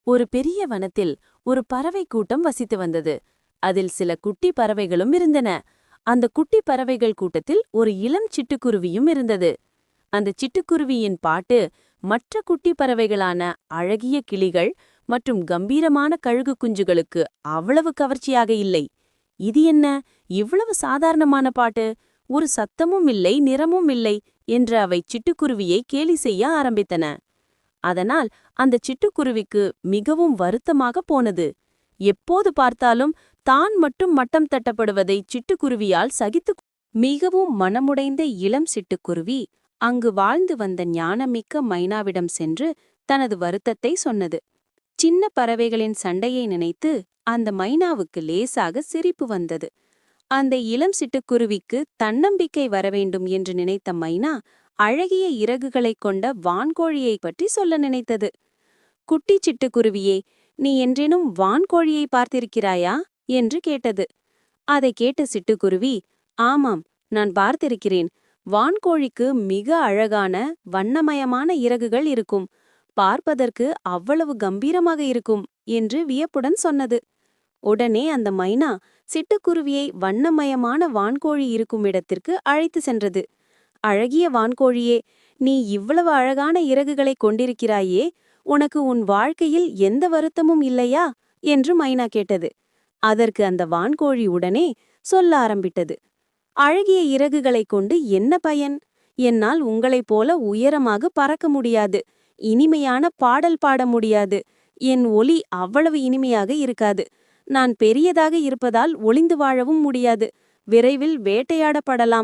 ஒரு பெரிய வனத்தில் ஒரு பறவை கூட்டம் வசித்து வந்தது. அதில் சில குட்டி பறவைகளும் இருந்தன. அந்த குட்டி பறவைகள் கூட்டத்தில் ஒரு இளம் சிட்டுக்குருவியும் இருந்தது. அந்த சிட்டுக்குருவியின் பாட்டு மற்ற குட்டி பறவைகளான அழகிய கிளிகள் மற்றும் கம்பீரமான கழுகு குஞ்சுகளுக்கு அவ்வளவு கவர்ச்சியாக இல்லை. இது என்ன, இவ்வளவு சாதாரணமான பாட்டு, ஒரு சத்தமும் இல்லை, நிறமும் இல்லை என்று அவை சிட்டுக்குருவியை கேலி செய்ய ஆரம்பித்தன. அதனால் அந்த சிட்டுக்குருவிக்கு மிகவும் வருத்தமாக போனது. எப்போது பார்த்தாலும் தான் மட்டும் மட்டம் தட்டப்படுவதை சிட்டுக்குருவியால் சகித்து மிகவும் மனமுடைந்த இளம் சிட்டுக்குருவி அங்கு வாழ்ந்து வந்த ஞானமிக்க மைனாவிடம் சென்று தனது வருத்தத்தை சொன்னது. சின்ன பறவைகளின் சண்டையை நினைத்து அந்த மைனாவுக்கு லேசாக சிரிப்பு வந்தது. அந்த இளம் சிட்டுக்குருவிக்கு தன்னம்பிக்கை வரவேண்டும் என்று நினைத்த மைனா அழகிய இறகுகளைக் கொண்ட வான்கோழியை பற்றி சொல்ல நினைத்தது. குட்டி சிட்டுக்குருவியே, நீ என்றேனும் வான்கோழியை பார்த்திருக்கிறாயா என்று கேட்டது. அதை கேட்ட சிட்டுக்குருவி, ஆமாம், நான் பார்த்திருக்கிறேன். வான்கோழிக்கு மிக அழகான வண்ணமயமான இறகுகள் இருக்கும். பார்ப்பதற்கு அவ்வளவு கம்பீரமாக இருக்கும் என்று வியப்புடன் சொன்னது. உடனே அந்த மைனா சிட்டுக்குருவியை வண்ணமயமான வான்கோழி இருக்கும் இடத்திற்கு அழைத்து சென்றது. அழகிய வான்கோழியே, நீ இவ்வளவு அழகான இறகுகளைக் கொண்டிருக்கிறாயே, உனக்கு உன் வாழ்க்கையில் எந்த வருத்தமும் இல்லையா என்று மைனா கேட்டது. அதற்கு அந்த வான்கோழி உடனே சொல்ல ஆரம்பித்தது. அழகிய இறகுகளைக் கொண்டு என்ன பயன்? என்னால் உங்களைப் போல உயரமாக பறக்க முடியாது, இனிமையான பாடல் பாட முடியாது, என் ஒலி அவ்வளவு இனிமையாக இருக்காது, நான் பெரியதாக இருப்பதால் ஒளிந்து வாழவும் முடியாது, விரைவில் வேட்டையாடப்படலாம்